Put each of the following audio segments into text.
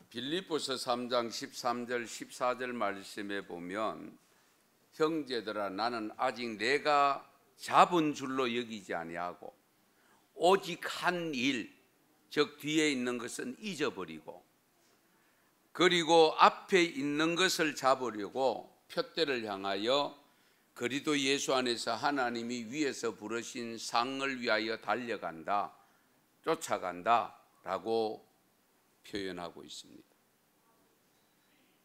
빌립보서 3장 13절 14절 말씀에 보면 형제들아 나는 아직 내가 잡은 줄로 여기지 아니하고 오직 한 일, 즉 뒤에 있는 것은 잊어버리고 그리고 앞에 있는 것을 잡으려고 표대를 향하여 그리스도 예수 안에서 하나님이 위에서 부르신 상을 위하여 달려간다, 쫓아간다 라고 표현하고 있습니다.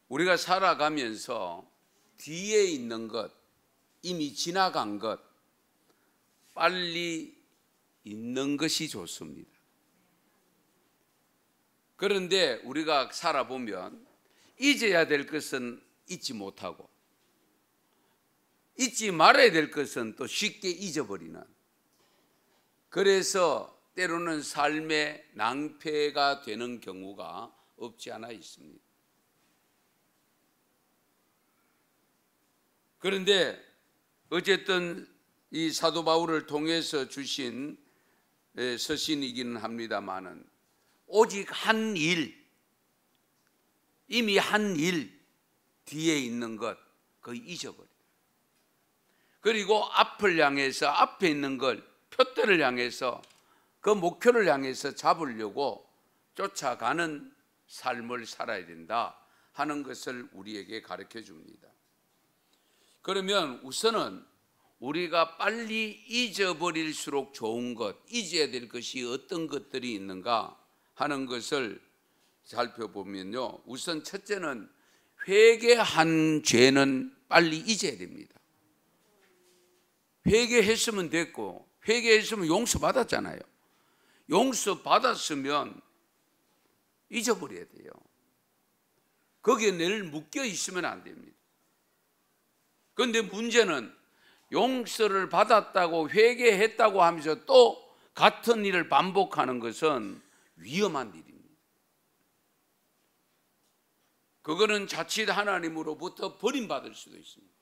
우리가 살아가면서 뒤에 있는 것, 이미 지나간 것, 빨리 잊는 것이 좋습니다. 그런데 우리가 살아보면 잊어야 될 것은 잊지 못하고 잊지 말아야 될 것은 또 쉽게 잊어버리는, 그래서 때로는 삶의 낭패가 되는 경우가 없지 않아 있습니다. 그런데 어쨌든 이 사도 바울을 통해서 주신 서신이기는 합니다마는 오직 한 일, 이미 한 일 뒤에 있는 것 거의 잊어버려. 그리고 앞을 향해서 앞에 있는 걸 표대를 향해서 그 목표를 향해서 잡으려고 쫓아가는 삶을 살아야 된다 하는 것을 우리에게 가르쳐 줍니다. 그러면 우선은 우리가 빨리 잊어버릴수록 좋은 것, 잊어야 될 것이 어떤 것들이 있는가 하는 것을 살펴보면요, 우선 첫째는 회개한 죄는 빨리 잊어야 됩니다. 회개했으면 됐고, 회개했으면 용서받았잖아요. 용서받았으면 잊어버려야 돼요. 거기에 늘 묶여 있으면 안 됩니다. 그런데 문제는 용서를 받았다고 회개했다고 하면서 또 같은 일을 반복하는 것은 위험한 일입니다. 그거는 자칫 하나님으로부터 버림받을 수도 있습니다.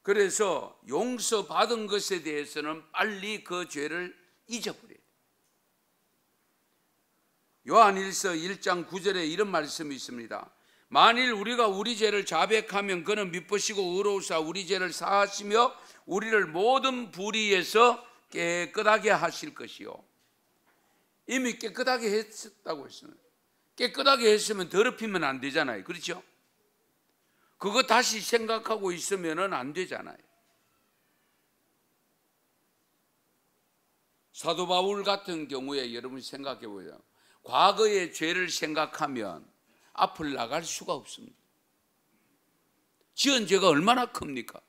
그래서 용서받은 것에 대해서는 빨리 그 죄를 잊어버려야 돼요. 요한일서 1장 9절에 이런 말씀이 있습니다. 만일 우리가 우리 죄를 자백하면 그는 미쁘시고 의로우사 우리 죄를 사하시며 우리를 모든 불의에서 깨끗하게 하실 것이요. 이미 깨끗하게 했다고 했습니다. 깨끗하게 했으면 더럽히면 안 되잖아요. 그렇죠? 그거 다시 생각하고 있으면 안 되잖아요. 사도 바울 같은 경우에 여러분 생각해 보세요. 과거의 죄를 생각하면 앞을 나갈 수가 없습니다. 지은 죄가 얼마나 큽니까?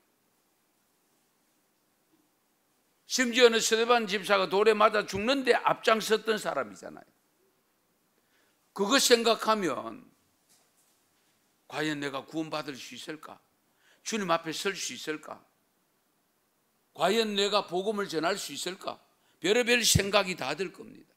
심지어는 스데반 집사가 돌에 맞아 죽는데 앞장섰던 사람이잖아요. 그거 생각하면 과연 내가 구원받을 수 있을까? 주님 앞에 설 수 있을까? 과연 내가 복음을 전할 수 있을까? 별의별 생각이 다 들 겁니다.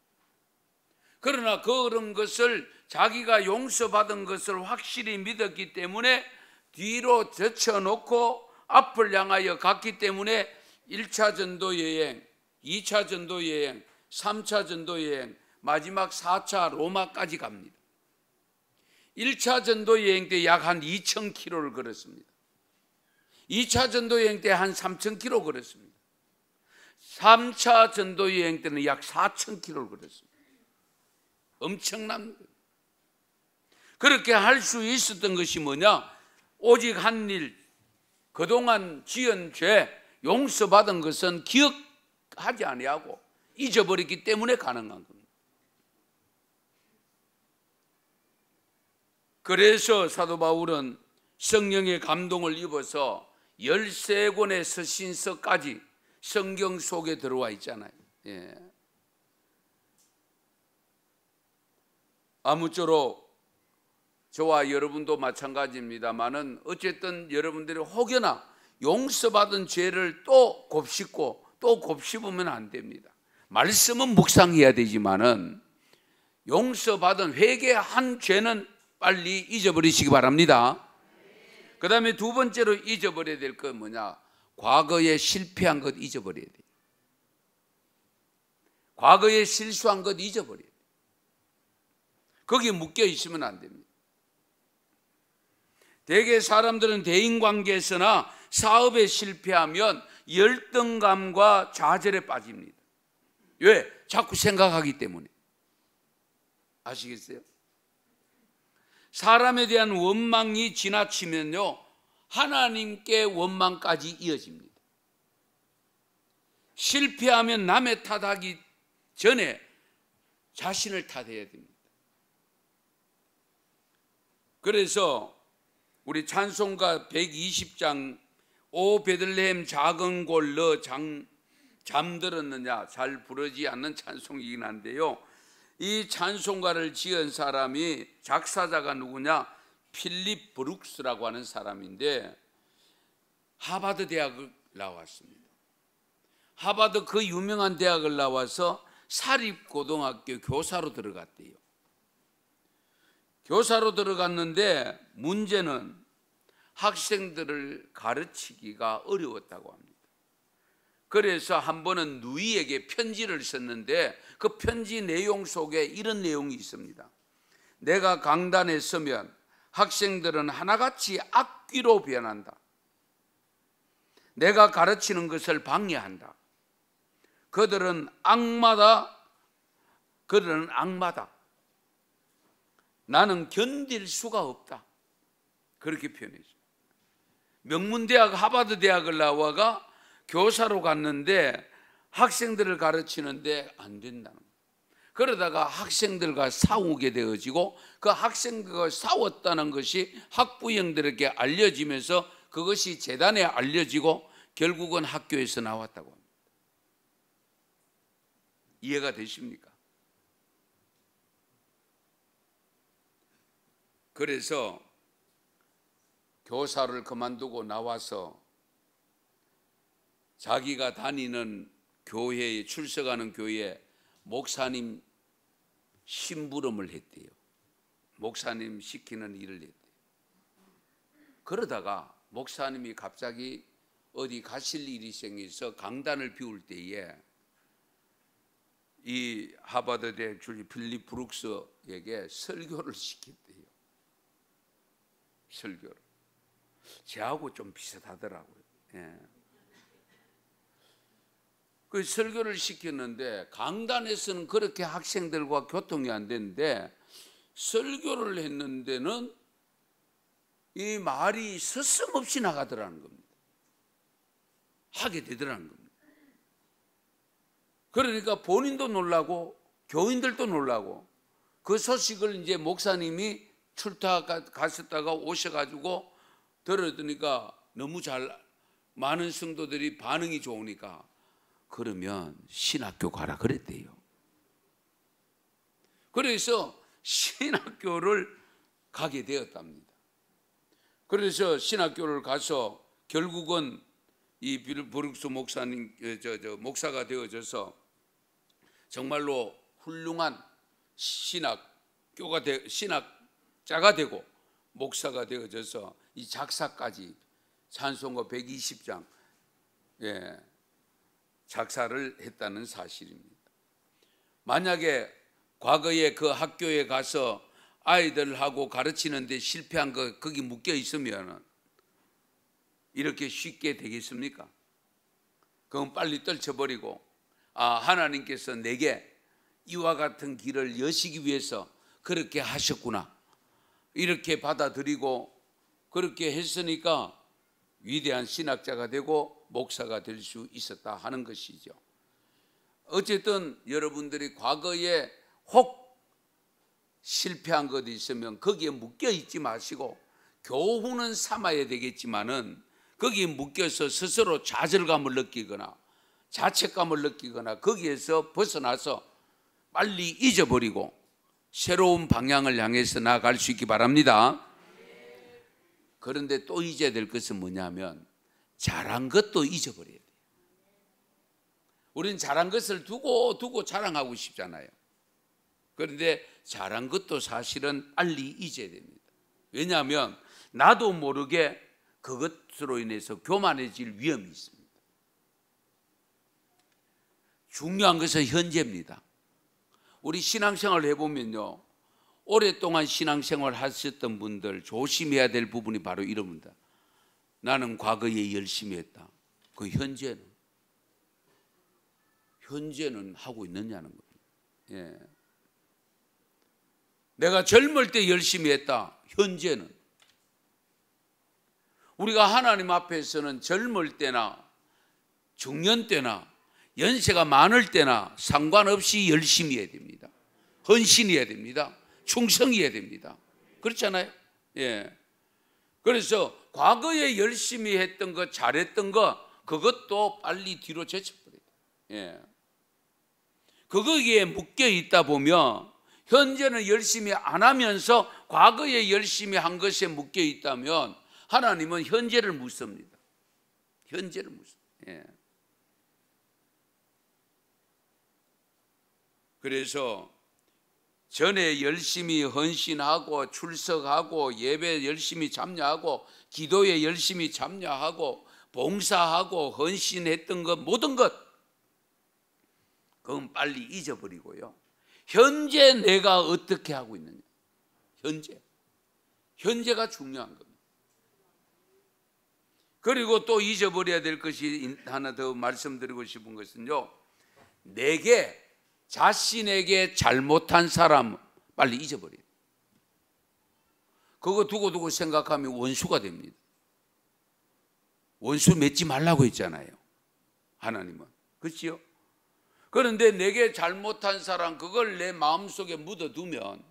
그러나 그런 것을 자기가 용서받은 것을 확실히 믿었기 때문에 뒤로 젖혀놓고 앞을 향하여 갔기 때문에 1차 전도 여행, 2차 전도 여행, 3차 전도 여행, 마지막 4차 로마까지 갑니다. 1차 전도 여행 때 약 한 2,000km를 걸었습니다. 2차 전도 여행 때 한 3,000km 걸었습니다. 3차 전도 여행 때는 약 4,000km를 걸었습니다. 엄청납니다. 그렇게 할 수 있었던 것이 뭐냐? 오직 한 일, 그동안 지은 죄, 용서받은 것은 기억하지 아니하고 잊어버렸기 때문에 가능한 겁니다. 그래서 사도 바울은 성령의 감동을 입어서 13권의 서신서까지 성경 속에 들어와 있잖아요. 예. 아무쪼록 저와 여러분도 마찬가지입니다만은 어쨌든 여러분들이 혹여나 용서받은 죄를 또 곱씹고 또 곱씹으면 안 됩니다. 말씀은 묵상해야 되지만은 용서받은 회개한 죄는 빨리 잊어버리시기 바랍니다. 그 다음에 두 번째로 잊어버려야 될 건 뭐냐? 과거에 실패한 것 잊어버려야 돼요. 과거에 실수한 것 잊어버려야 돼요. 거기에 묶여 있으면 안 됩니다. 대개 사람들은 대인관계에서나 사업에 실패하면 열등감과 좌절에 빠집니다. 왜? 자꾸 생각하기 때문에. 아시겠어요? 사람에 대한 원망이 지나치면요, 하나님께 원망까지 이어집니다. 실패하면 남의 탓하기 전에 자신을 탓해야 됩니다. 그래서 우리 찬송가 120장 오 베들레헴 작은 골 너 잠들었느냐, 잘 부르지 않는 찬송이긴 한데요, 이 찬송가를 지은 사람이 작사자가 누구냐? 필립 브룩스라고 하는 사람인데 하버드 대학을 나왔습니다. 하버드 그 유명한 대학을 나와서 사립고등학교 교사로 들어갔대요. 교사로 들어갔는데 문제는 학생들을 가르치기가 어려웠다고 합니다. 그래서 한 번은 누이에게 편지를 썼는데 그 편지 내용 속에 이런 내용이 있습니다. 내가 강단에 서면 학생들은 하나같이 악귀로 변한다. 내가 가르치는 것을 방해한다. 그들은 악마다. 나는 견딜 수가 없다. 그렇게 표현했어요. 명문대학 하버드 대학을 나와가 교사로 갔는데 학생들을 가르치는데 안 된다는 거예요. 그러다가 학생들과 싸우게 되어지고 그 학생들과 싸웠다는 것이 학부형들에게 알려지면서 그것이 재단에 알려지고 결국은 학교에서 나왔다고 합니다. 이해가 되십니까? 그래서 교사를 그만두고 나와서 자기가 다니는 교회에 출석하는 교회에 목사님 심부름을 했대요. 목사님 시키는 일을 했대요. 그러다가 목사님이 갑자기 어디 가실 일이 생겨서 강단을 비울 때에 이 하버드대 주리 필립 브룩스에게 설교를 시켰대요. 설교를. 저하고 좀 비슷하더라고요. 예. 그 설교를 시켰는데 강단에서는 그렇게 학생들과 교통이 안 되는데 설교를 했는데는 이 말이 서슴없이 나가더라는 겁니다. 하게 되더라는 겁니다. 그러니까 본인도 놀라고 교인들도 놀라고 그 소식을 이제 목사님이 출타 가셨다가 오셔가지고 들어드니까 너무 많은 성도들이 반응이 좋으니까 그러면 신학교 가라 그랬대요. 그래서 신학교를 가게 되었답니다. 그래서 신학교를 가서 결국은 이 브룩스 목사님 목사가 되어져서 정말로 훌륭한 신학자가 되고 목사가 되어져서 이 작사까지 찬송가 120장 작사를 했다는 사실입니다. 만약에 과거에 그 학교에 가서 아이들하고 가르치는데 실패한 거 거기 묶여 있으면 이렇게 쉽게 되겠습니까? 그건 빨리 떨쳐버리고 하나님께서 내게 이와 같은 길을 여시기 위해서 그렇게 하셨구나 이렇게 받아들이고 그렇게 했으니까 위대한 신학자가 되고 목사가 될 수 있었다 하는 것이죠. 어쨌든 여러분들이 과거에 혹 실패한 것이 있으면 거기에 묶여 있지 마시고 교훈은 삼아야 되겠지만은 거기에 묶여서 스스로 좌절감을 느끼거나 자책감을 느끼거나 거기에서 벗어나서 빨리 잊어버리고 새로운 방향을 향해서 나아갈 수 있기 바랍니다. 그런데 또 잊어야 될 것은 뭐냐면 잘한 것도 잊어버려야 돼요. 우리는 잘한 것을 두고 자랑하고 싶잖아요. 그런데 잘한 것도 사실은 빨리 잊어야 됩니다. 왜냐하면 나도 모르게 그것으로 인해서 교만해질 위험이 있습니다. 중요한 것은 현재입니다. 우리 신앙생활을 해보면요, 오랫동안 신앙생활 하셨던 분들 조심해야 될 부분이 바로 이럽니다. 나는 과거에 열심히 했다. 그 현재는 하고 있느냐는 거예요. 예. 내가 젊을 때 열심히 했다. 현재는. 우리가 하나님 앞에서는 젊을 때나 중년 때나 연세가 많을 때나 상관없이 열심히 해야 됩니다. 헌신해야 됩니다. 충성해야 됩니다. 그렇잖아요. 예. 그래서 과거에 열심히 했던 것, 잘했던 것, 그것도 빨리 뒤로 제쳐버려요. 예. 거기에 묶여 있다 보면 현재는 열심히 안 하면서 과거에 열심히 한 것에 묶여 있다면 하나님은 현재를 묻습니다. 현재를 묻습니다. 예. 그래서 전에 열심히 헌신하고 출석하고 예배 열심히 참여하고 기도에 열심히 참여하고 봉사하고 헌신했던 것 모든 것 그건 빨리 잊어버리고요. 현재 내가 어떻게 하고 있느냐. 현재가 중요한 겁니다. 그리고 또 잊어버려야 될 것이 하나 더 말씀드리고 싶은 것은요, 내게 자신에게 잘못한 사람 빨리 잊어버려요. 그거 두고 생각하면 원수가 됩니다. 원수 맺지 말라고 했잖아요, 하나님은. 그렇지요? 그런데 내게 잘못한 사람 그걸 내 마음속에 묻어두면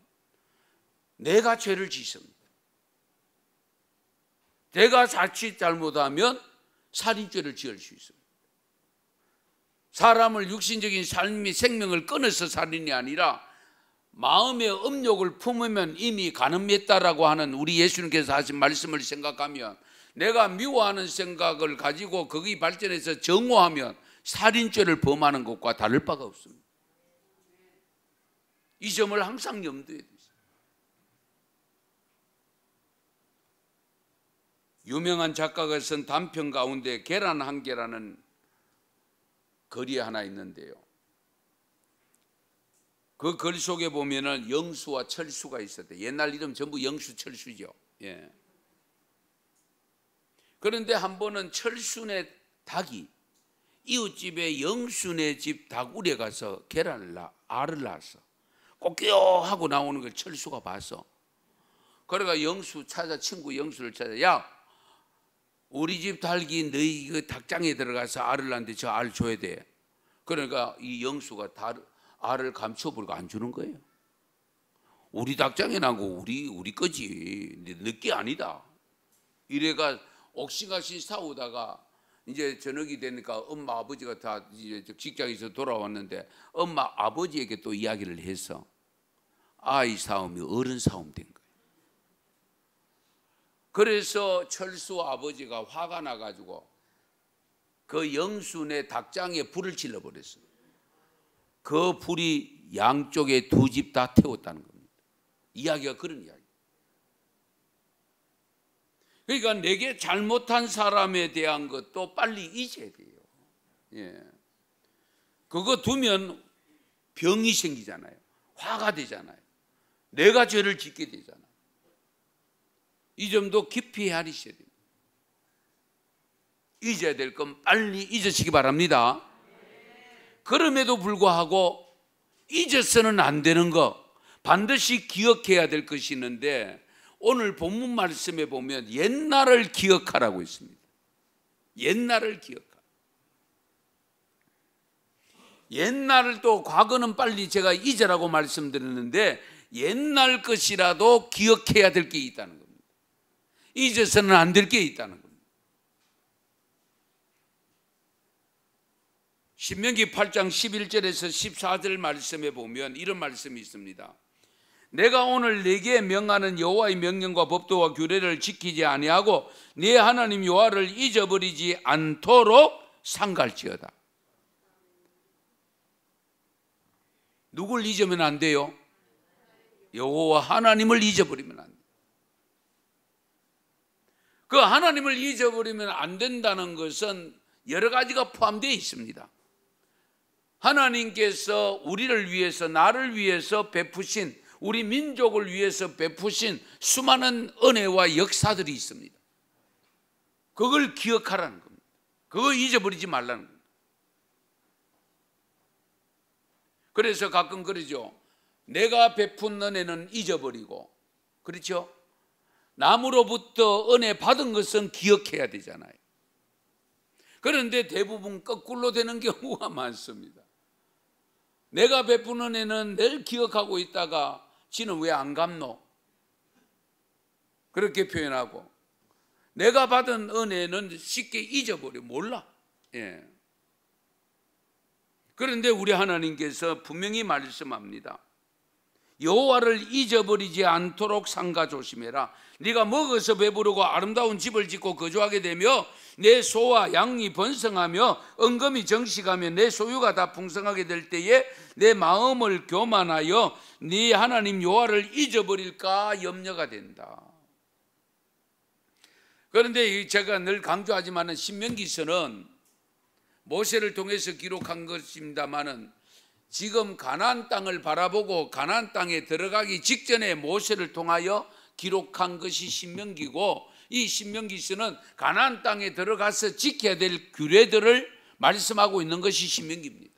내가 죄를 짓습니다. 내가 자칫 잘못하면 살인죄를 지을 수 있습니다. 사람을 육신적인 삶이 생명을 끊어서 살인이 아니라 마음의 음욕을 품으면 이미 가늠했다라고 하는 우리 예수님께서 하신 말씀을 생각하면 내가 미워하는 생각을 가지고 거기 발전해서 정오하면 살인죄를 범하는 것과 다를 바가 없습니다. 이 점을 항상 염두에 두세요. 유명한 작가가 쓴 단편 가운데 계란 한 개라는 글이 하나 있는데요, 그 글 속에 보면은 영수와 철수가 있었대요. 옛날 이름 전부 영수 철수죠. 예. 그런데 한 번은 철수네 닭이 이웃집에 영수네 집 닭우리에 가서 알을 낳았어. 꼬끼하고 나오는 걸 철수가 봤어. 그래가 친구 영수를 찾아, 야, 우리 집 닭이 너희 그 닭장에 들어가서 알을 낳는데 저 알 줘야 돼. 그러니까 이 영수가 알을 감춰버리고 안 주는 거예요. 우리 닭장에 나고 우리 거지, 너게 아니다. 이래가 옥신각신 싸우다가 이제 저녁이 되니까 엄마 아버지가 다 이제 직장에서 돌아왔는데 엄마 아버지에게 또 이야기를 해서 아이 싸움이 어른 싸움 된 거예요. 그래서 철수 아버지가 화가 나가지고 그 영수네 닭장에 불을 질러버렸어요. 그 불이 양쪽에 두 집 다 태웠다는 겁니다. 이야기가 그런 이야기. 그러니까 내게 잘못한 사람에 대한 것도 빨리 잊어야 돼요. 예. 그거 두면 병이 생기잖아요. 화가 되잖아요. 내가 죄를 짓게 되잖아요. 이 점도 깊이 헤아리셔야 됩니다. 잊어야 될 건 빨리 잊으시기 바랍니다. 그럼에도 불구하고 잊어서는 안 되는 거, 반드시 기억해야 될 것이 있는데 오늘 본문 말씀에 보면 옛날을 기억하라고 있습니다. 옛날을 기억하라. 옛날을 또 과거는 빨리 제가 잊으라고 말씀드렸는데 옛날 것이라도 기억해야 될 게 있다는 겁니다. 잊어서는 안 될 게 있다는 겁니다. 신명기 8장 11절에서 14절 말씀에 보면 이런 말씀이 있습니다. 내가 오늘 네게 명하는 여호와의 명령과 법도와 규례를 지키지 아니하고 네 하나님 여호와를 잊어버리지 않도록 삼갈지어다. 누굴 잊으면 안 돼요? 여호와 하나님을 잊어버리면 안 돼요. 그 하나님을 잊어버리면 안 된다는 것은 여러 가지가 포함되어 있습니다. 하나님께서 우리를 위해서, 나를 위해서 베푸신 우리 민족을 위해서 베푸신 수많은 은혜와 역사들이 있습니다. 그걸 기억하라는 겁니다. 그걸 잊어버리지 말라는 겁니다. 그래서 가끔 그러죠. 내가 베푼 은혜는 잊어버리고, 그렇죠? 남으로부터 은혜 받은 것은 기억해야 되잖아요. 그런데 대부분 거꾸로 되는 경우가 많습니다. 내가 베푼 은혜는 늘 기억하고 있다가 지는 왜 안 갚노? 그렇게 표현하고, 내가 받은 은혜는 쉽게 잊어버려, 몰라. 예. 그런데 우리 하나님께서 분명히 말씀합니다. 여호와를 잊어버리지 않도록 삼가 조심해라. 네가 먹어서 배부르고 아름다운 집을 짓고 거주하게 되며 내 소와 양이 번성하며 은금이 정식하며 내 소유가 다 풍성하게 될 때에 내 마음을 교만하여 네 하나님 여호와를 잊어버릴까 염려가 된다. 그런데 제가 늘 강조하지만 신명기서는 모세를 통해서 기록한 것입니다마는 지금 가나안 땅을 바라보고 가나안 땅에 들어가기 직전에 모세를 통하여 기록한 것이 신명기고, 이 신명기서는 가나안 땅에 들어가서 지켜야 될 규례들을 말씀하고 있는 것이 신명기입니다.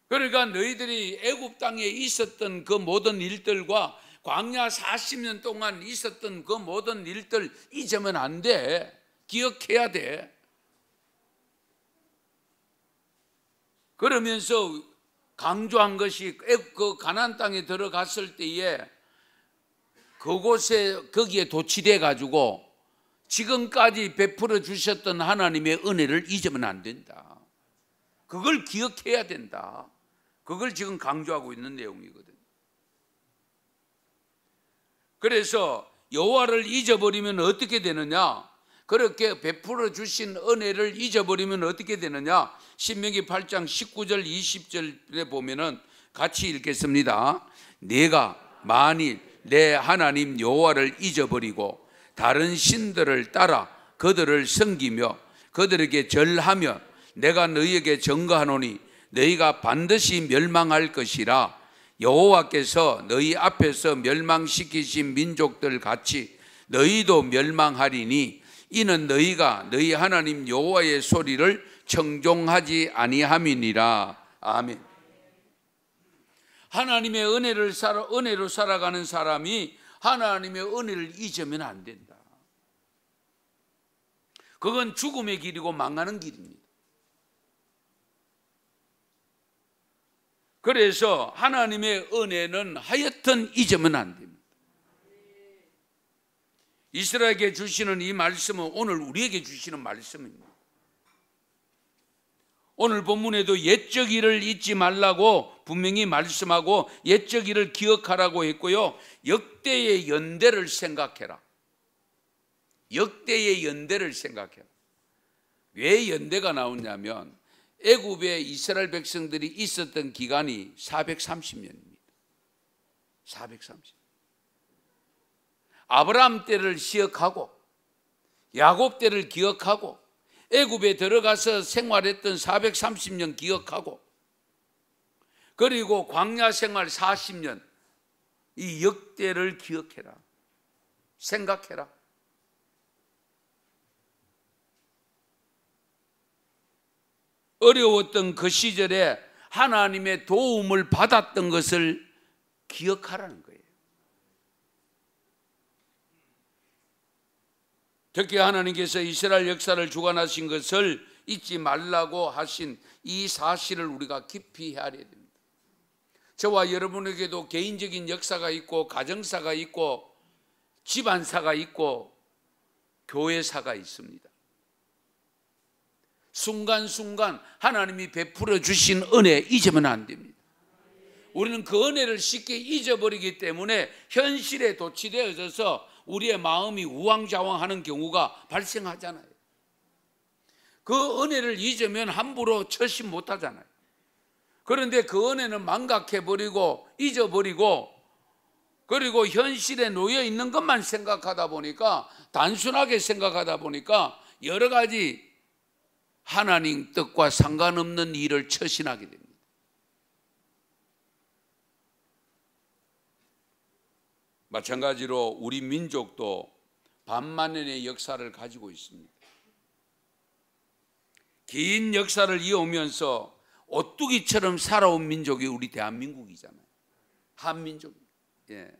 그러니까 너희들이 애굽 땅에 있었던 그 모든 일들과 광야 40년 동안 있었던 그 모든 일들 잊으면 안 돼. 기억해야 돼. 그러면서 강조한 것이 그 가나안 땅에 들어갔을 때에 그곳에 거기에 도취돼 가지고 지금까지 베풀어 주셨던 하나님의 은혜를 잊으면 안 된다. 그걸 기억해야 된다. 그걸 지금 강조하고 있는 내용이거든요. 그래서 여호와를 잊어버리면 어떻게 되느냐? 그렇게 베풀어 주신 은혜를 잊어버리면 어떻게 되느냐? 신명기 8장 19절 20절에 보면은 같이 읽겠습니다. 내가 만일 내 하나님 여호와를 잊어버리고 다른 신들을 따라 그들을 섬기며 그들에게 절하며 내가 너희에게 증거하노니 너희가 반드시 멸망할 것이라. 여호와께서 너희 앞에서 멸망시키신 민족들 같이 너희도 멸망하리니 이는 너희가 너희 하나님 여호와의 소리를 청종하지 아니함이니라. 아멘. 하나님의 은혜로 살아가는 사람이 하나님의 은혜를 잊으면 안 된다. 그건 죽음의 길이고 망하는 길입니다. 그래서 하나님의 은혜는 하여튼 잊으면 안 됩니다. 이스라엘에게 주시는 이 말씀은 오늘 우리에게 주시는 말씀입니다. 오늘 본문에도 옛적 일을 잊지 말라고 분명히 말씀하고 옛적 일을 기억하라고 했고요. 역대의 연대를 생각해라. 역대의 연대를 생각해라. 왜 연대가 나오냐면 애굽에 이스라엘 백성들이 있었던 기간이 430년입니다. 430년. 아브라함 때를 기억하고 야곱 때를 기억하고 애굽에 들어가서 생활했던 430년 기억하고 그리고 광야 생활 40년 이 역대를 기억해라. 생각해라. 어려웠던 그 시절에 하나님의 도움을 받았던 것을 기억하라는 거예요. 특히 하나님께서 이스라엘 역사를 주관하신 것을 잊지 말라고 하신 이 사실을 우리가 깊이 헤아려야 됩니다. 저와 여러분에게도 개인적인 역사가 있고 가정사가 있고 집안사가 있고 교회사가 있습니다. 순간순간 하나님이 베풀어 주신 은혜 잊으면 안 됩니다. 우리는 그 은혜를 쉽게 잊어버리기 때문에 현실에 도취되어져서 우리의 마음이 우왕좌왕하는 경우가 발생하잖아요. 그 은혜를 잊으면 함부로 처신 못하잖아요. 그런데 그 은혜는 망각해버리고 잊어버리고 그리고 현실에 놓여 있는 것만 생각하다 보니까 단순하게 생각하다 보니까 여러 가지 하나님 뜻과 상관없는 일을 처신하게 됩니다. 마찬가지로 우리 민족도 반만년의 역사를 가지고 있습니다. 긴 역사를 이어오면서 오뚜기처럼 살아온 민족이 우리 대한민국이잖아요. 한민족. 예.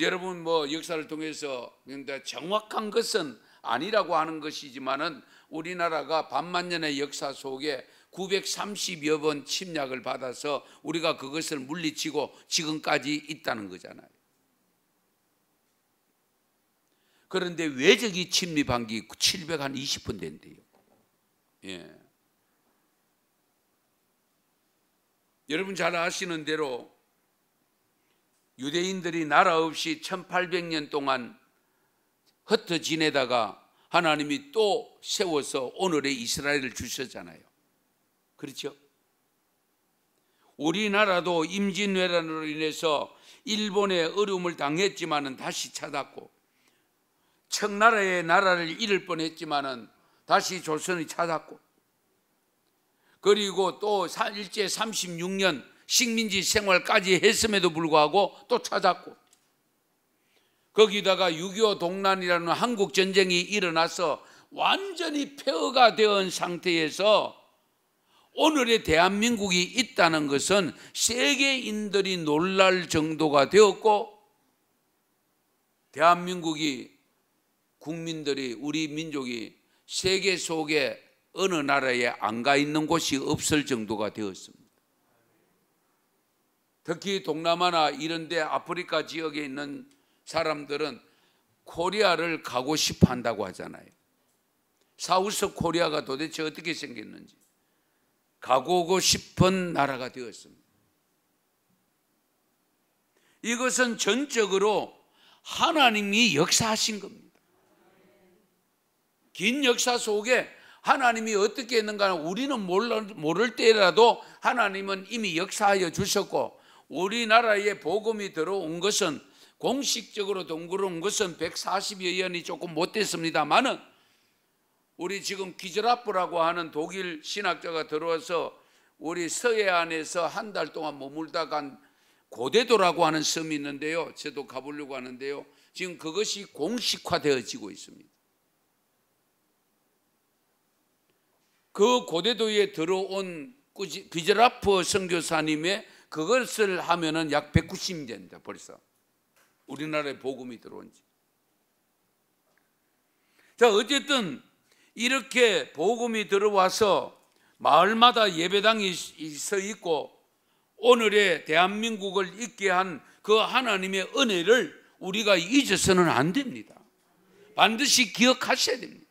여러분 역사를 통해서 정확한 것은 아니라고 하는 것이지만은 우리나라가 반만년의 역사 속에 930여 번 침략을 받아서 우리가 그것을 물리치고 지금까지 있다는 거잖아요. 그런데 외적이 침입한 게 720번 된대요. 예. 여러분 잘 아시는 대로 유대인들이 나라 없이 1800년 동안 흩어 지내다가 하나님이 또 세워서 오늘의 이스라엘을 주셨잖아요. 그렇죠? 우리나라도 임진왜란으로 인해서 일본의 어려움을 당했지만은 다시 찾았고, 청나라의 나라를 잃을 뻔했지만은 다시 조선이 찾았고, 그리고 또 일제 36년 식민지 생활까지 했음에도 불구하고 또 찾았고, 거기다가 6.25 동란이라는 한국 전쟁이 일어나서 완전히 폐허가 된 상태에서 오늘의 대한민국이 있다는 것은 세계인들이 놀랄 정도가 되었고, 대한민국이 국민들이, 우리 민족이 세계 속에 어느 나라에 안 가 있는 곳이 없을 정도가 되었습니다. 특히 동남아나 이런 데 아프리카 지역에 있는 사람들은 코리아를 가고 싶어 한다고 하잖아요. 사우스 코리아가 도대체 어떻게 생겼는지 가고 싶은 나라가 되었습니다. 이것은 전적으로 하나님이 역사하신 겁니다. 긴 역사 속에 하나님이 어떻게 했는가 우리는 모를 때라도 하나님은 이미 역사하여 주셨고, 우리나라에 복음이 들어온 것은 공식적으로 동그란 것은 140여 년이 조금 못 됐습니다만은, 우리 지금 기절아프라고 하는 독일 신학자가 들어와서 우리 서해안에서 한 달 동안 머물다 간 고대도라고 하는 섬이 있는데요, 저도 가보려고 하는데요, 지금 그것이 공식화되어지고 있습니다. 그 고대도에 들어온 기절아프 선교사님의 그것을 하면은 약 190년 된다. 벌써 우리나라에 복음이 들어온 지. 자, 어쨌든 이렇게 복음이 들어와서 마을마다 예배당이 서 있고 오늘의 대한민국을 있게 한 그 하나님의 은혜를 우리가 잊어서는 안 됩니다. 반드시 기억하셔야 됩니다.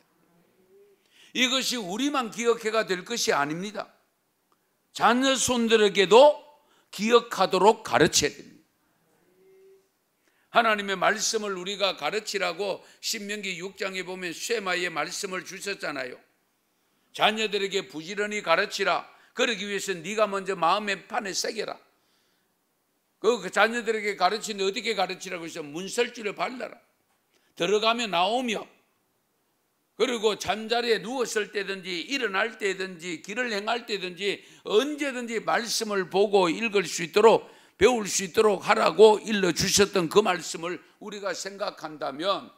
이것이 우리만 기억해가 될 것이 아닙니다. 자녀손들에게도 기억하도록 가르쳐야 됩니다. 하나님의 말씀을 우리가 가르치라고 신명기 6장에 보면 쉐마의 말씀을 주셨잖아요. 자녀들에게 부지런히 가르치라. 그러기 위해서 네가 먼저 마음의 판에 새겨라. 그 자녀들에게 가르치는데 어떻게 가르치라고 해서 문설주를 발라라. 들어가며 나오며, 그리고 잠자리에 누웠을 때든지 일어날 때든지 길을 행할 때든지 언제든지 말씀을 보고 읽을 수 있도록, 배울 수 있도록 하라고 일러주셨던 그 말씀을 우리가 생각한다면,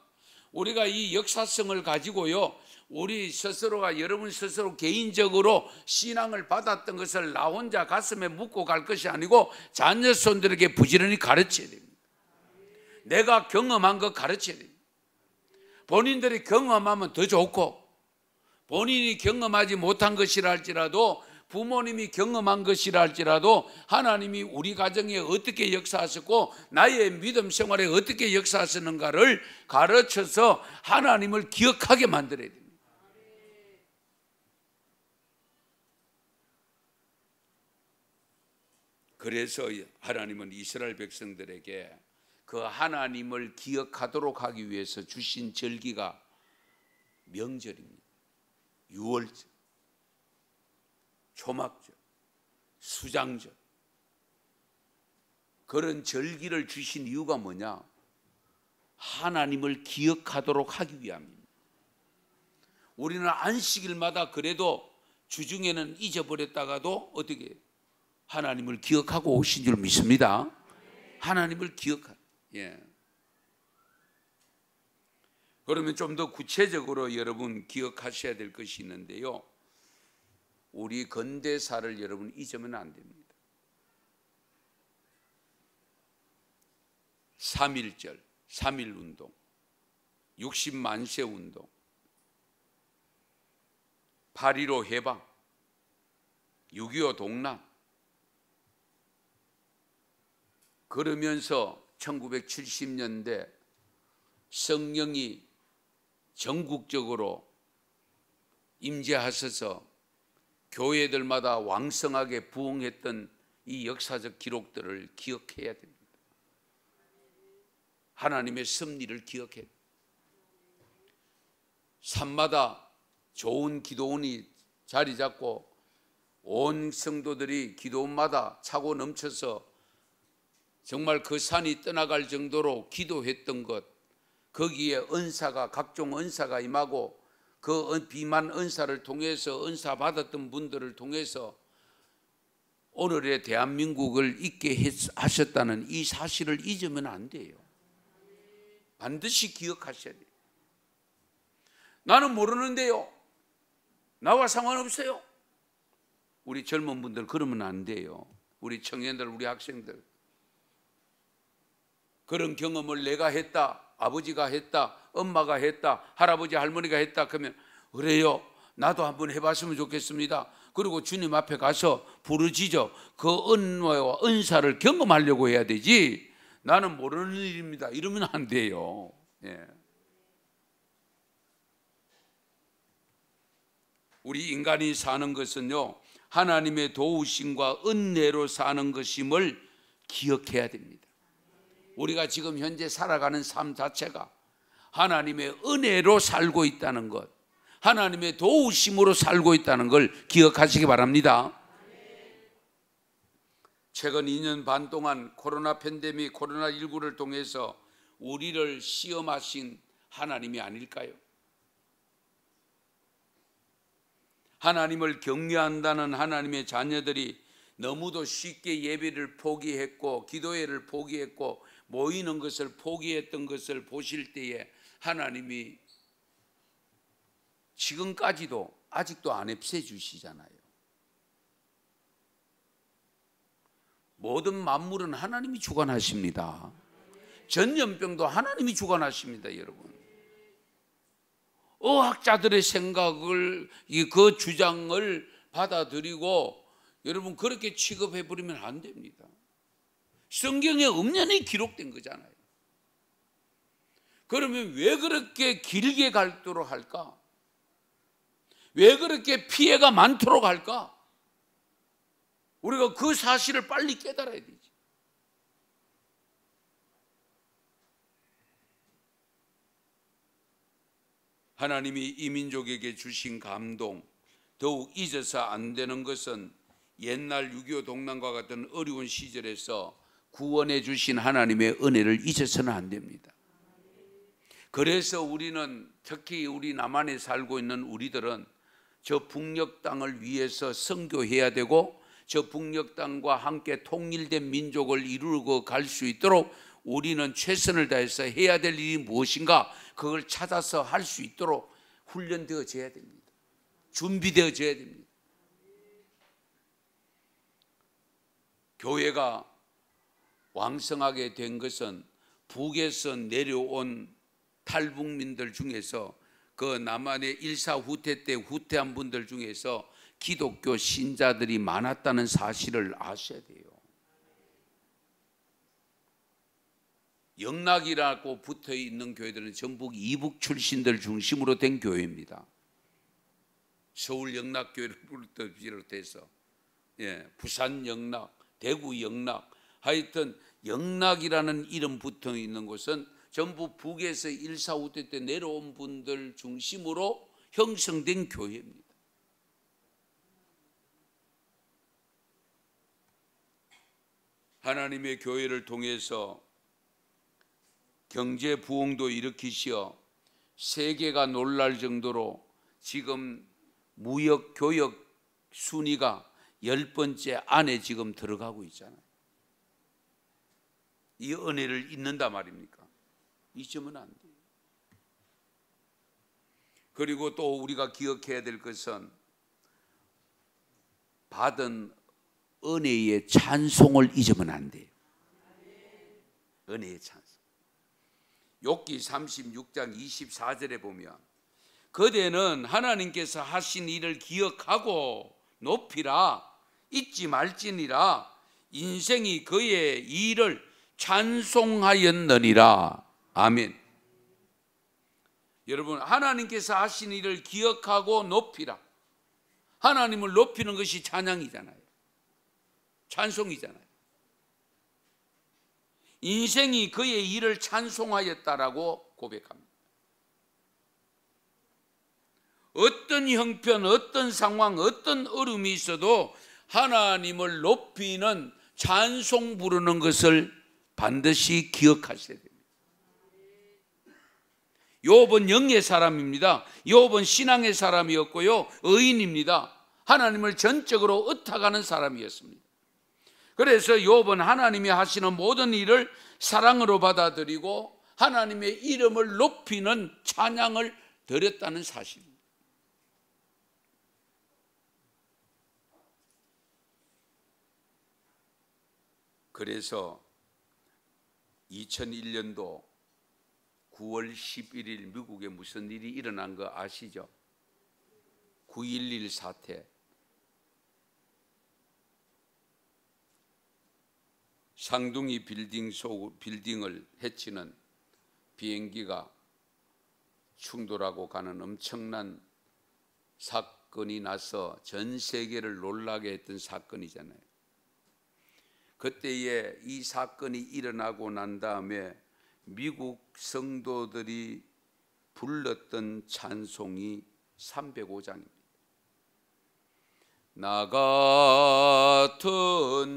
우리가 이 역사성을 가지고요, 우리 스스로가, 여러분 스스로 개인적으로 신앙을 받았던 것을 나 혼자 가슴에 묻고 갈 것이 아니고 자녀손들에게 부지런히 가르쳐야 됩니다. 내가 경험한 것 가르쳐야 됩니다. 본인들이 경험하면 더 좋고, 본인이 경험하지 못한 것이라 할지라도, 부모님이 경험한 것이라 할지라도 하나님이 우리 가정에 어떻게 역사하셨고 나의 믿음 생활에 어떻게 역사하셨는가를 가르쳐서 하나님을 기억하게 만들어야 됩니다. 그래서 하나님은 이스라엘 백성들에게 그 하나님을 기억하도록 하기 위해서 주신 절기가 명절입니다. 유월절, 초막절, 수장절, 그런 절기를 주신 이유가 뭐냐? 하나님을 기억하도록 하기 위함입니다. 우리는 안식일마다 그래도 주중에는 잊어버렸다가도 어떻게 하나님을 기억하고 오신 줄 믿습니다. 하나님을 기억하라. 예. 그러면 좀 더 구체적으로 여러분 기억하셔야 될 것이 있는데요. 우리 근대사를 여러분 잊으면 안 됩니다. 3.1절, 3.1운동, 60만세 운동, 8.15 해방, 6.25 동란, 그러면서 1970년대 성령이 전국적으로 임재하셔서 교회들마다 왕성하게 부흥했던 이 역사적 기록들을 기억해야 됩니다. 하나님의 섭리를 기억해야 됩니다. 산마다 좋은 기도원이 자리 잡고 온 성도들이 기도원마다 차고 넘쳐서 정말 그 산이 떠나갈 정도로 기도했던 것, 거기에 은사가, 각종 은사가 임하고 그 비만 은사를 통해서 은사 받았던 분들을 통해서 오늘의 대한민국을 있게 하셨다는 이 사실을 잊으면 안 돼요. 반드시 기억하셔야 돼요. 나는 모르는데요. 나와 상관없어요. 우리 젊은 분들 그러면 안 돼요. 우리 청년들, 우리 학생들. 그런 경험을 내가 했다, 아버지가 했다, 엄마가 했다, 할아버지 할머니가 했다 그러면 그래요, 나도 한번 해봤으면 좋겠습니다. 그리고 주님 앞에 가서 부르짖어 그 은혜와 은사를 경험하려고 해야 되지, 나는 모르는 일입니다 이러면 안 돼요. 예. 우리 인간이 사는 것은요, 하나님의 도우심과 은혜로 사는 것임을 기억해야 됩니다. 우리가 지금 현재 살아가는 삶 자체가 하나님의 은혜로 살고 있다는 것, 하나님의 도우심으로 살고 있다는 걸 기억하시기 바랍니다. 최근 2년 반 동안 코로나 팬데믹, 코로나19를 통해서 우리를 시험하신 하나님이 아닐까요? 하나님을 경외한다는 하나님의 자녀들이 너무도 쉽게 예배를 포기했고 기도회를 포기했고 모이는 것을 포기했던 것을 보실 때에 하나님이 지금까지도 아직도 안 없애주시잖아요. 모든 만물은 하나님이 주관하십니다. 전염병도 하나님이 주관하십니다, 여러분. 의학자들의 생각을, 그 주장을 받아들이고 여러분 그렇게 취급해버리면 안 됩니다. 성경에 엄연히 기록된 거잖아요. 그러면 왜 그렇게 길게 갈도록 할까? 왜 그렇게 피해가 많도록 할까? 우리가 그 사실을 빨리 깨달아야 되지. 하나님이 이 민족에게 주신 감동, 더욱 잊어서 안 되는 것은 옛날 6.25 동란과 같은 어려운 시절에서 구원해 주신 하나님의 은혜를 잊어서는 안 됩니다. 그래서 우리는, 특히 우리 남한에 살고 있는 우리들은 저 북녘 땅을 위해서 선교해야 되고 저 북녘 땅과 함께 통일된 민족을 이루고 갈 수 있도록 우리는 최선을 다해서 해야 될 일이 무엇인가, 그걸 찾아서 할 수 있도록 훈련되어져야 됩니다. 준비되어져야 됩니다. 교회가 왕성하게 된 것은 북에서 내려온 탈북민들 중에서 그 남한의 일사 후퇴 때 후퇴한 분들 중에서 기독교 신자들이 많았다는 사실을 아셔야 돼요. 영락이라고 붙어 있는 교회들은 전부 이북 출신들 중심으로 된 교회입니다. 서울 영락교회를 비롯해서 부산 영락, 대구 영락, 하여튼 영락이라는 이름 붙어 있는 곳은 전부 북에서 일사후퇴 때 내려온 분들 중심으로 형성된 교회입니다. 하나님의 교회를 통해서 경제 부흥도 일으키시어 세계가 놀랄 정도로 지금 무역 교역 순위가 10번째 안에 지금 들어가고 있잖아요. 이 은혜를 잊는다 말입니까? 잊으면 안 돼요. 그리고 또 우리가 기억해야 될 것은 받은 은혜의 찬송을 잊으면 안 돼요. 은혜의 찬송. 욥기 36장 24절에 보면 그대는 하나님께서 하신 일을 기억하고 높이라, 잊지 말지니라. 인생이 그의 일을 찬송하였느니라. 아멘. 여러분, 하나님께서 하신 일을 기억하고 높이라. 하나님을 높이는 것이 찬양이잖아요. 찬송이잖아요. 인생이 그의 일을 찬송하였다라고 고백합니다. 어떤 형편, 어떤 상황, 어떤 어려움이 있어도 하나님을 높이는 찬송 부르는 것을 반드시 기억하셔야 됩니다. 욥은 영의 사람입니다. 욥은 신앙의 사람이었고요, 의인입니다. 하나님을 전적으로 의탁하는 사람이었습니다. 그래서 욥은 하나님이 하시는 모든 일을 사랑으로 받아들이고 하나님의 이름을 높이는 찬양을 드렸다는 사실입니다. 그래서 2001년도 9월 11일 미국에 무슨 일이 일어난 거 아시죠? 9.11 사태. 상둥이 빌딩을 해치는 비행기가 충돌하고 가는 엄청난 사건이 나서 전 세계를 놀라게 했던 사건이잖아요. 그때에 이 사건이 일어나고 난 다음에 미국 성도들이 불렀던 찬송이 305장입니다. 나 같은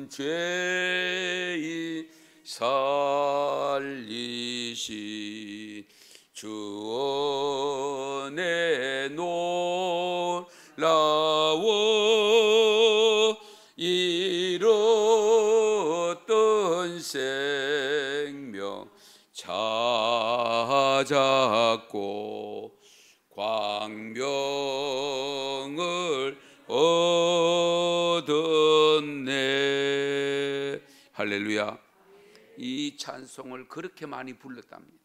죄인 살리신 주 은혜 놀라워 잃었던 생명 찾았고 광명을 얻었네. 할렐루야. 이 찬송을 그렇게 많이 불렀답니다.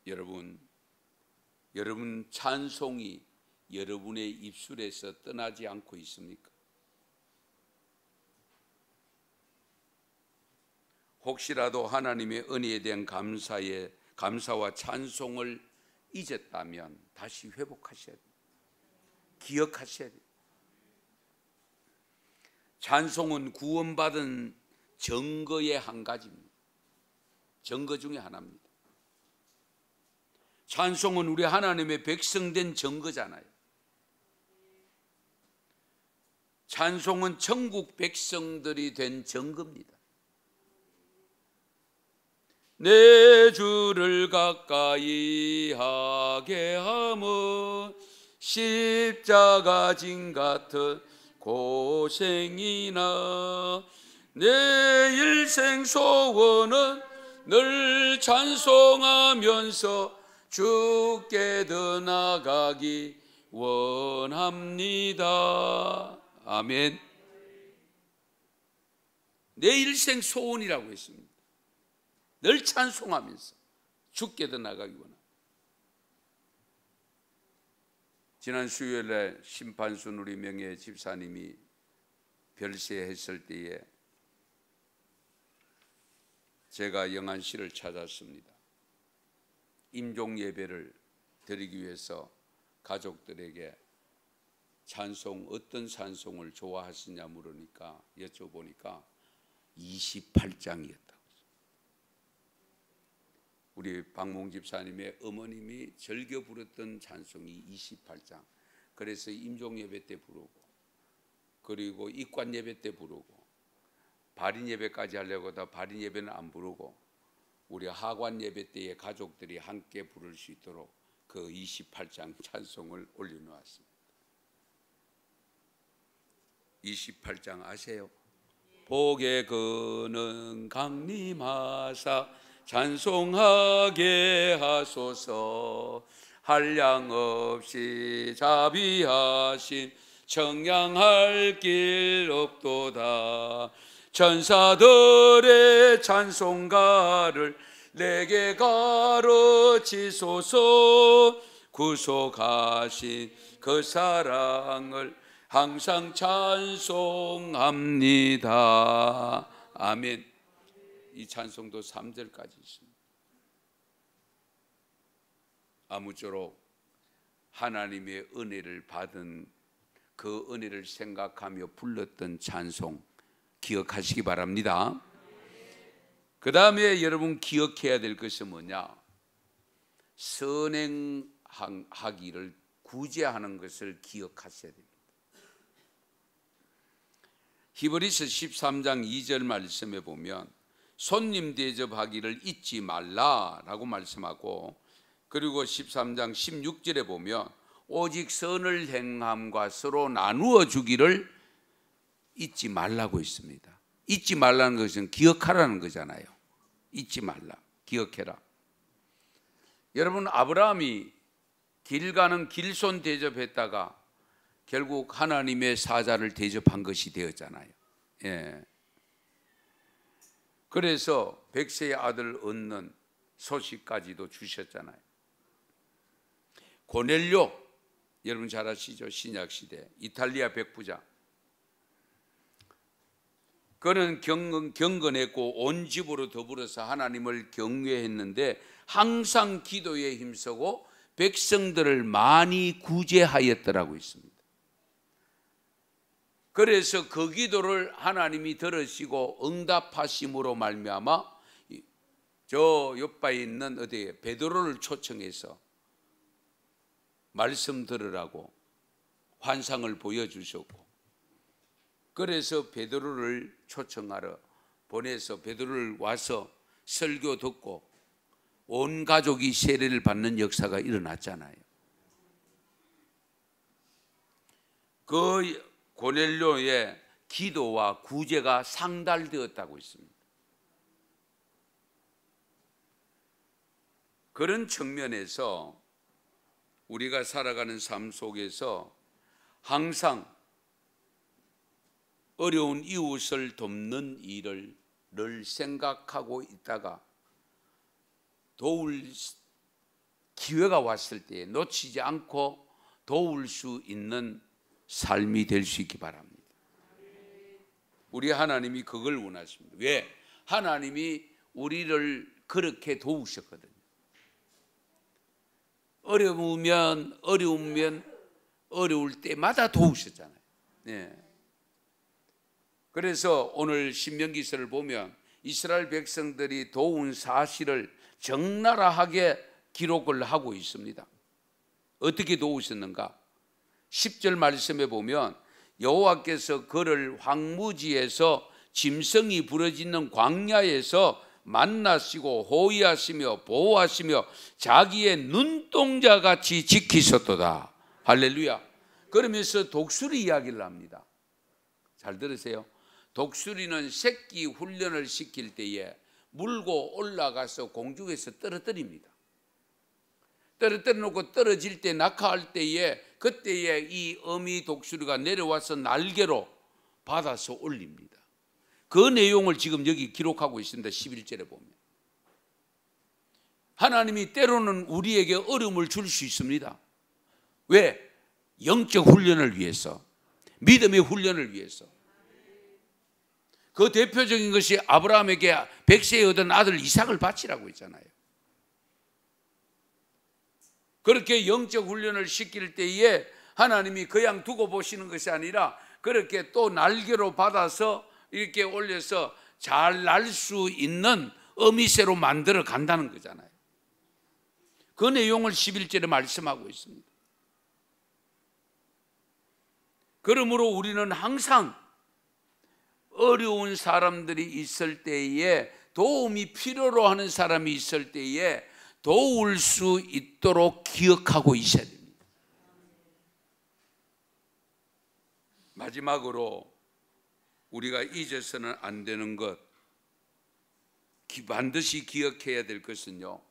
여러분 찬송이 여러분의 입술에서 떠나지 않고 있습니까? 혹시라도 하나님의 은혜에 대한 감사와 찬송을 잊었다면 다시 회복하셔야 돼요. 기억하셔야 돼요. 찬송은 구원받은 증거의 한 가지입니다. 증거 중에 하나입니다. 찬송은 우리 하나님의 백성된 증거잖아요. 찬송은 천국 백성들이 된 증거입니다. 내 주를 가까이 하게 함은 십자가 진 같은 고생이나 내 일생 소원은 늘 찬송하면서 주께 더 나가기 원합니다. 아멘. 내 일생 소원이라고 했습니다. 늘 찬송하면서 주께 더 나가기 원합니다. 지난 수요일에 심판순 우리 명예 집사님이 별세했을 때에 제가 영안실을 찾았습니다. 임종 예배를 드리기 위해서 가족들에게 찬송, 어떤 찬송을 좋아하시냐 물으니까 여쭤보니까 28장이었다고. 우리 박몽 집사님의 어머님이 즐겨 부르던 찬송이 28장. 그래서 임종 예배 때 부르고, 그리고 입관 예배 때 부르고, 발인 예배까지 하려고 하다 발인 예배는 안 부르고 우리 하관 예배 때에 가족들이 함께 부를 수 있도록 그 28장 찬송을 올려놓았습니다. 28장 아세요? 복의 그는 강림하사 찬송하게 하소서. 한량 없이 자비하신 청량할 길 없도다. 천사들의 찬송가를 내게 가르치소서. 구속하신 그 사랑을 항상 찬송합니다. 아멘. 이 찬송도 3절까지 있습니다. 아무쪼록 하나님의 은혜를 받은 그 은혜를 생각하며 불렀던 찬송 기억하시기 바랍니다. 그 다음에 여러분 기억해야 될 것은 뭐냐? 선행하기를 구제하는 것을 기억하셔야 됩니다. 히브리서 13장 2절 말씀에 보면 손님 대접하기를 잊지 말라라고 말씀하고, 그리고 13장 16절에 보면 오직 선을 행함과 서로 나누어 주기를 잊지 말라고 있습니다. 잊지 말라는 것은 기억하라는 거잖아요. 잊지 말라, 기억해라. 여러분, 아브라함이 길 가는 길손 대접했다가 결국 하나님의 사자를 대접한 것이 되었잖아요. 예. 그래서 백세의 아들 얻는 소식까지도 주셨잖아요. 고넬료, 여러분 잘 아시죠? 신약시대 이탈리아 백부장. 그는 경건했고 온 집으로 더불어서 하나님을 경외했는데 항상 기도에 힘쓰고 백성들을 많이 구제하였더라고 있습니다. 그래서 그 기도를 하나님이 들으시고 응답하심으로 말미암아 저 옆에 있는 어디에 베드로를 초청해서 말씀 들으라고 환상을 보여주셨고, 그래서 베드로를 초청하러 보내서 베드로를 와서 설교 듣고 온 가족이 세례를 받는 역사가 일어났잖아요. 그 고넬료의 기도와 구제가 상달되었다고 있습니다. 그런 측면에서 우리가 살아가는 삶 속에서 항상 어려운 이웃을 돕는 일을 늘 생각하고 있다가 도울 기회가 왔을 때 놓치지 않고 도울 수 있는 삶이 될 수 있기 바랍니다. 우리 하나님이 그걸 원하십니다. 왜? 하나님이 우리를 그렇게 도우셨거든요. 어려우면 어려울 때마다 도우셨잖아요. 네. 그래서 오늘 신명기서를 보면 이스라엘 백성들이 도운 사실을 적나라하게 기록을 하고 있습니다. 어떻게 도우셨는가? 10절 말씀에 보면 여호와께서 그를 황무지에서 짐승이 부러지는 광야에서 만나시고 호위하시며 보호하시며 자기의 눈동자같이 지키셨도다. 할렐루야. 그러면서 독수리 이야기를 합니다. 잘 들으세요. 독수리는 새끼 훈련을 시킬 때에 물고 올라가서 공중에서 떨어뜨립니다. 떨어뜨려 놓고 떨어질 때 낙하할 때에 그때에 이 어미 독수리가 내려와서 날개로 받아서 올립니다. 그 내용을 지금 여기 기록하고 있습니다. 11절에 보면 하나님이 때로는 우리에게 어려움을 줄 수 있습니다. 왜? 영적 훈련을 위해서, 믿음의 훈련을 위해서. 그 대표적인 것이 아브라함에게 백세에 얻은 아들 이삭을 바치라고 했잖아요. 그렇게 영적 훈련을 시킬 때에 하나님이 그냥 두고 보시는 것이 아니라 그렇게 또 날개로 받아서 이렇게 올려서 잘 날 수 있는 어미새로 만들어 간다는 거잖아요. 그 내용을 11절에 말씀하고 있습니다. 그러므로 우리는 항상 어려운 사람들이 있을 때에, 도움이 필요로 하는 사람이 있을 때에 도울 수 있도록 기억하고 있어야 됩니다. 마지막으로 우리가 잊어서는 안 되는 것, 반드시 기억해야 될 것은요,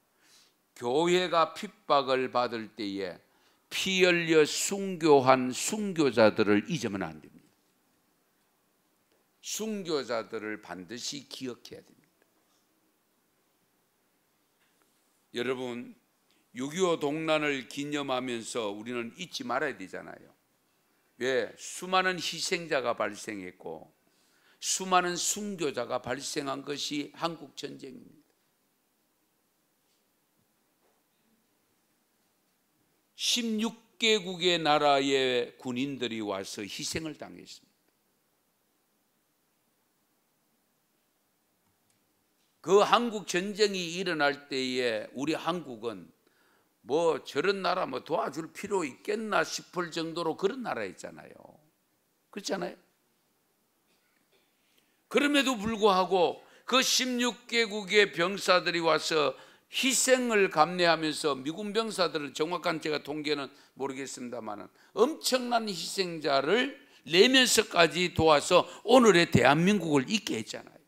교회가 핍박을 받을 때에 피 흘려 순교한 순교자들을 잊으면 안 됩니다. 순교자들을 반드시 기억해야 됩니다. 여러분, 6.25 동란을 기념하면서 우리는 잊지 말아야 되잖아요. 왜? 수많은 희생자가 발생했고 수많은 순교자가 발생한 것이 한국 전쟁입니다. 16개국의 나라의 군인들이 와서 희생을 당했습니다. 그 한국 전쟁이 일어날 때에 우리 한국은 뭐 저런 나라 뭐 도와줄 필요 있겠나 싶을 정도로 그런 나라였잖아요. 그렇잖아요. 그럼에도 불구하고 그 16개국의 병사들이 와서 희생을 감내하면서 미군 병사들은 정확한 제가 통계는 모르겠습니다만 엄청난 희생자를 내면서까지 도와서 오늘의 대한민국을 있게 했잖아요.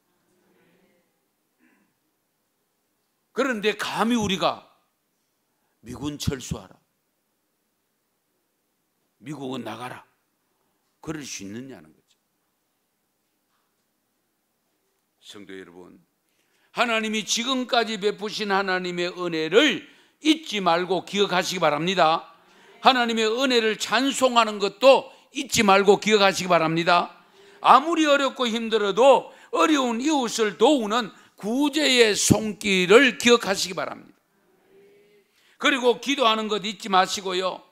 그런데 감히 우리가 미군 철수하라, 미국은 나가라, 그럴 수 있느냐는 거죠. 성도 여러분, 하나님이 지금까지 베푸신 하나님의 은혜를 잊지 말고 기억하시기 바랍니다. 하나님의 은혜를 찬송하는 것도 잊지 말고 기억하시기 바랍니다. 아무리 어렵고 힘들어도 어려운 이웃을 도우는 구제의 손길을 기억하시기 바랍니다. 그리고 기도하는 것 잊지 마시고요,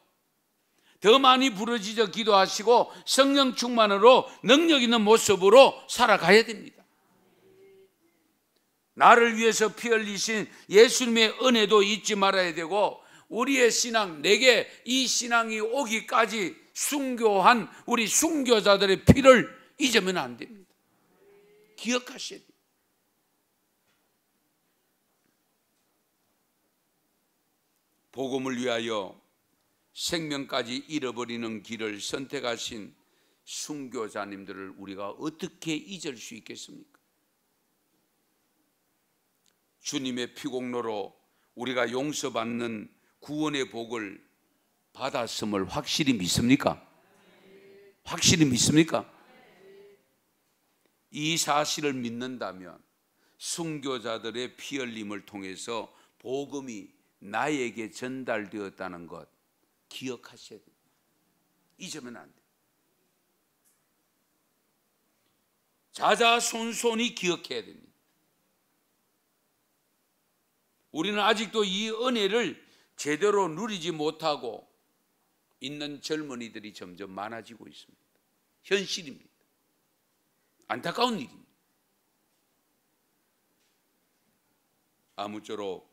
더 많이 부르짖어 기도하시고 성령 충만으로 능력 있는 모습으로 살아가야 됩니다. 나를 위해서 피 흘리신 예수님의 은혜도 잊지 말아야 되고, 우리의 신앙, 내게 이 신앙이 오기까지 순교한 우리 순교자들의 피를 잊으면 안 됩니다. 기억하셔야 돼요. 복음을 위하여 생명까지 잃어버리는 길을 선택하신 순교자님들을 우리가 어떻게 잊을 수 있겠습니까? 주님의 피공로로 우리가 용서받는 구원의 복을 받았음을 확실히 믿습니까? 확실히 믿습니까? 이 사실을 믿는다면 순교자들의 피 흘림을 통해서 복음이 나에게 전달되었다는 것 기억하셔야 됩니다. 잊으면 안 돼요. 자자손손히 기억해야 됩니다. 우리는 아직도 이 은혜를 제대로 누리지 못하고 있는 젊은이들이 점점 많아지고 있습니다. 현실입니다. 안타까운 일입니다. 아무쪼록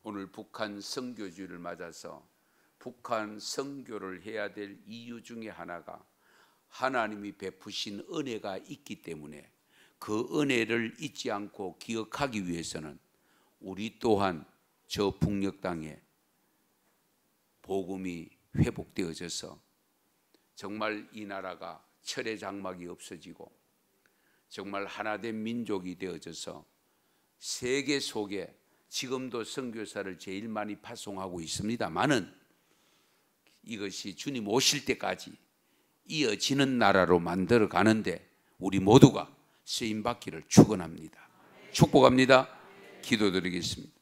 오늘 북한 선교주의를 맞아서 북한 선교를 해야 될 이유 중에 하나가 하나님이 베푸신 은혜가 있기 때문에 그 은혜를 잊지 않고 기억하기 위해서는 우리 또한 저 북녘 땅에 복음이 회복되어져서 정말 이 나라가 철의 장막이 없어지고 정말 하나된 민족이 되어져서 세계 속에 지금도 선교사를 제일 많이 파송하고 있습니다만은 이것이 주님 오실 때까지 이어지는 나라로 만들어 가는데 우리 모두가 쓰임받기를 축원합니다. 축복합니다. 기도드리겠습니다.